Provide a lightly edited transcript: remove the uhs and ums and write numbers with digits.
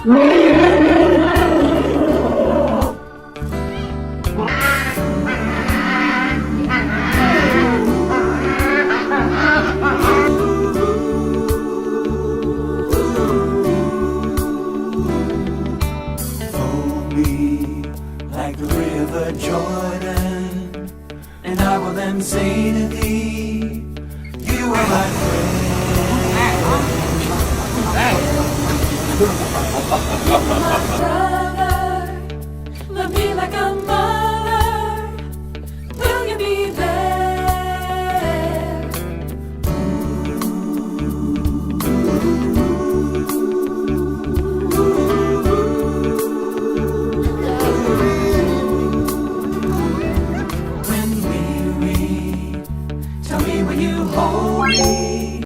Hold me like the river Jordan, and I will then say to thee, you are my friend.